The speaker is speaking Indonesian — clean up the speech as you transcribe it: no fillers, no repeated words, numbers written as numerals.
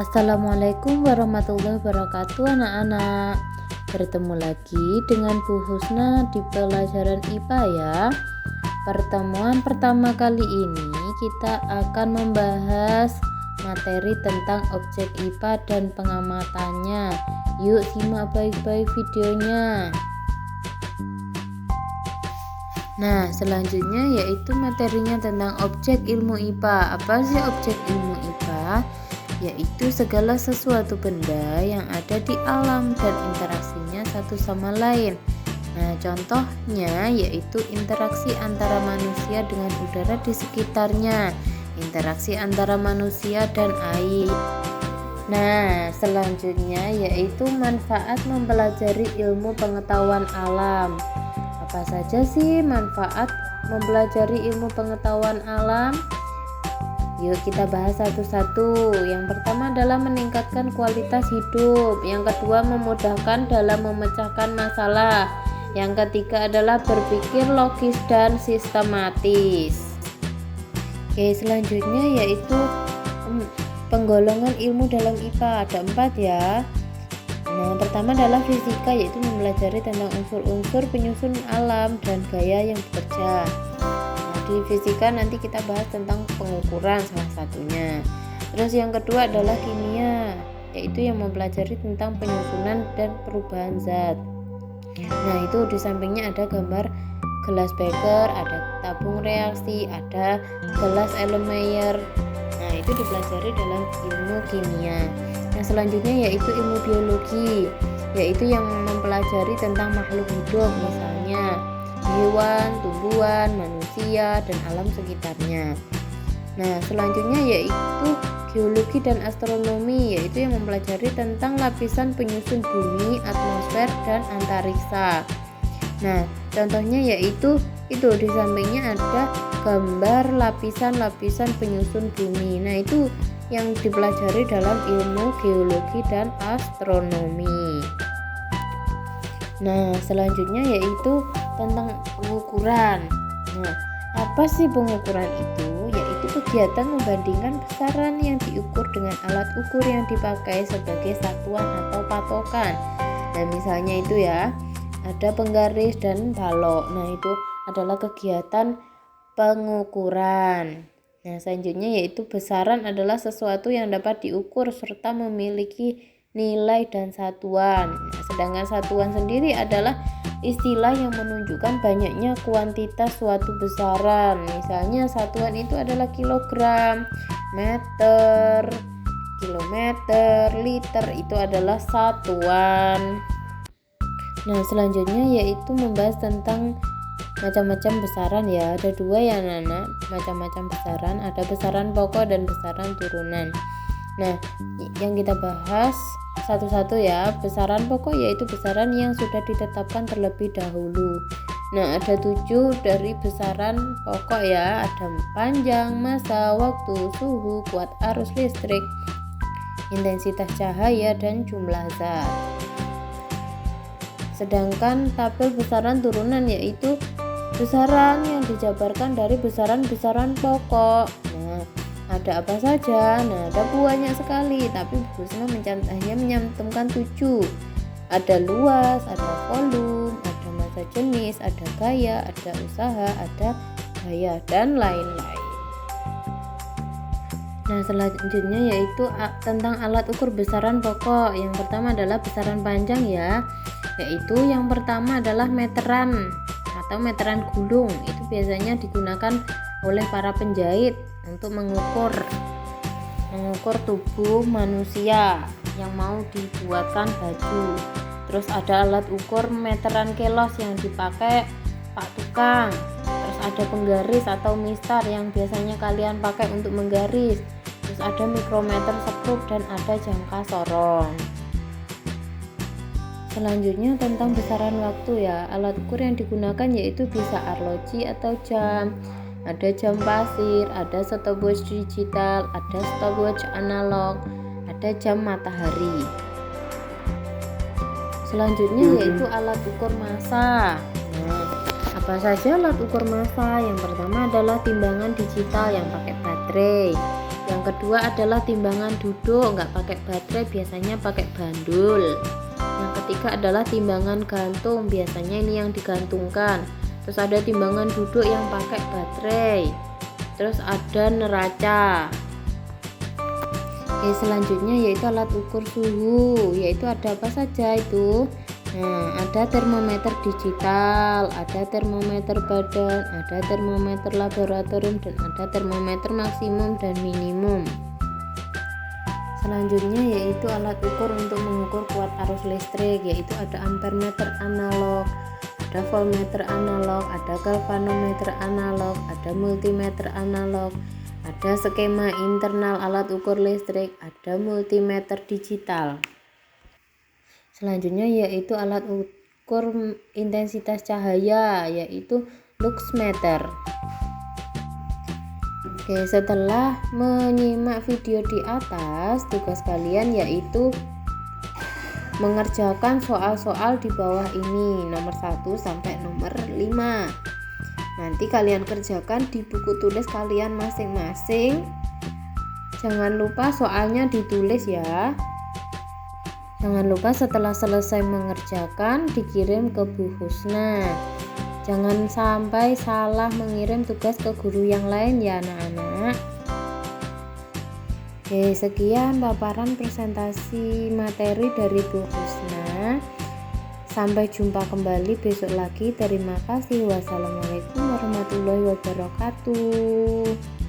Assalamualaikum warahmatullahi wabarakatuh anak-anak. Bertemu lagi dengan Bu Husna di pelajaran IPA ya. Pertemuan pertama kali ini kita akan membahas materi tentang objek IPA dan pengamatannya. Yuk simak baik-baik videonya. Nah, selanjutnya yaitu materinya tentang objek ilmu IPA. Apa sih objek ilmu IPA? Yaitu segala sesuatu benda yang ada di alam dan interaksinya satu sama lain. Nah, contohnya yaitu interaksi antara manusia dengan udara di sekitarnya, interaksi antara manusia dan air. Nah, selanjutnya yaitu manfaat mempelajari ilmu pengetahuan alam. Apa saja sih manfaat mempelajari ilmu pengetahuan alam? Yuk kita bahas satu-satu. Yang pertama adalah meningkatkan kualitas hidup. Yang kedua memudahkan dalam memecahkan masalah. Yang ketiga adalah berpikir logis dan sistematis. Oke, selanjutnya yaitu penggolongan ilmu dalam IPA. Ada 4 ya. Nah, pertama adalah fisika, yaitu mempelajari tentang unsur-unsur penyusun alam dan gaya yang bekerja. Nah, di fisika nanti kita bahas tentang pengukuran salah satunya. Terus yang kedua adalah kimia, yaitu yang mempelajari tentang penyusunan dan perubahan zat. Nah, itu di sampingnya ada gambar gelas beker, ada tabung reaksi, ada gelas Erlenmeyer. Nah, itu dipelajari dalam ilmu kimia. Yang selanjutnya yaitu ilmu biologi, yaitu yang mempelajari tentang makhluk hidup, misalnya hewan, tumbuhan, manusia, dan alam sekitarnya. Nah, selanjutnya yaitu geologi dan astronomi, yaitu yang mempelajari tentang lapisan penyusun bumi, atmosfer, dan antariksa. Nah, contohnya yaitu itu di sampingnya ada gambar lapisan-lapisan penyusun bumi. Nah, itu yang dipelajari dalam ilmu geologi dan astronomi. Nah, selanjutnya yaitu tentang pengukuran. Nah, apa sih pengukuran itu? Yaitu kegiatan membandingkan besaran yang diukur dengan alat ukur yang dipakai sebagai satuan atau patokan. Nah, misalnya itu ya, ada penggaris dan balok. Nah, itu adalah kegiatan pengukuran. Nah, selanjutnya yaitu besaran adalah sesuatu yang dapat diukur serta memiliki nilai dan satuan. Nah, sedangkan satuan sendiri adalah istilah yang menunjukkan banyaknya kuantitas suatu besaran. Misalnya satuan itu adalah kilogram, meter, kilometer, liter, itu adalah satuan. Nah, selanjutnya yaitu membahas tentang macam-macam besaran ya. Ada 2 ya anak-anak, macam-macam besaran, ada besaran pokok dan besaran turunan. Nah, yang kita bahas satu-satu ya. Besaran pokok yaitu besaran yang sudah ditetapkan terlebih dahulu. Nah, ada 7 dari besaran pokok ya. Ada panjang, massa, waktu, suhu, kuat arus listrik, intensitas cahaya, dan jumlah zat. Sedangkan tabel besaran turunan yaitu besaran yang dijabarkan dari besaran-besaran pokok. Nah, ada apa saja? Nah, ada banyak sekali, tapi Bu Husna hanya menyantumkan 7. Ada luas, ada volume, ada massa jenis, ada gaya, ada usaha, ada gaya, dan lain-lain. Nah, selanjutnya yaitu tentang alat ukur besaran pokok. Yang pertama adalah besaran panjang ya, yaitu yang pertama adalah meteran atau meteran gulung. Itu biasanya digunakan oleh para penjahit untuk mengukur tubuh manusia yang mau dibuatkan baju. Terus ada alat ukur meteran kelos yang dipakai Pak Tukang. Terus ada penggaris atau mistar yang biasanya kalian pakai untuk menggaris. Terus ada mikrometer sekrup dan ada jangka sorong. Selanjutnya tentang besaran waktu ya. Alat ukur yang digunakan yaitu bisa arloji atau jam, ada jam pasir, ada stopwatch digital, ada stopwatch analog, ada jam matahari. Selanjutnya yaitu alat ukur massa. Nah, apa saja alat ukur massa? Yang pertama adalah timbangan digital yang pakai baterai. Yang kedua adalah timbangan duduk, nggak pakai baterai, biasanya pakai bandul. Yang ketiga adalah timbangan gantung, biasanya ini yang digantungkan. Terus ada timbangan duduk yang pakai baterai. Terus ada neraca. Oke, selanjutnya yaitu alat ukur suhu, yaitu ada apa saja itu? Nah, ada termometer digital, ada termometer badan, ada termometer laboratorium, dan ada termometer maksimum dan minimum. Selanjutnya yaitu alat ukur untuk mengukur kuat arus listrik, yaitu ada ampermeter analog, ada voltmeter analog, ada galvanometer analog, ada multimeter analog, ada skema internal alat ukur listrik, ada multimeter digital. Selanjutnya yaitu alat ukur intensitas cahaya, yaitu luxmeter. Oke, setelah menyimak video di atas, tugas kalian yaitu mengerjakan soal-soal di bawah ini, nomor 1 sampai nomor 5. Nanti kalian kerjakan di buku tulis kalian masing-masing. Jangan lupa soalnya ditulis ya. Jangan lupa setelah selesai mengerjakan dikirim ke Bu Husna. Jangan sampai salah mengirim tugas ke guru yang lain ya anak-anak. Oke, sekian paparan presentasi materi dari Bu Husna. Sampai jumpa kembali besok lagi. Terima kasih. Wassalamualaikum warahmatullahi wabarakatuh.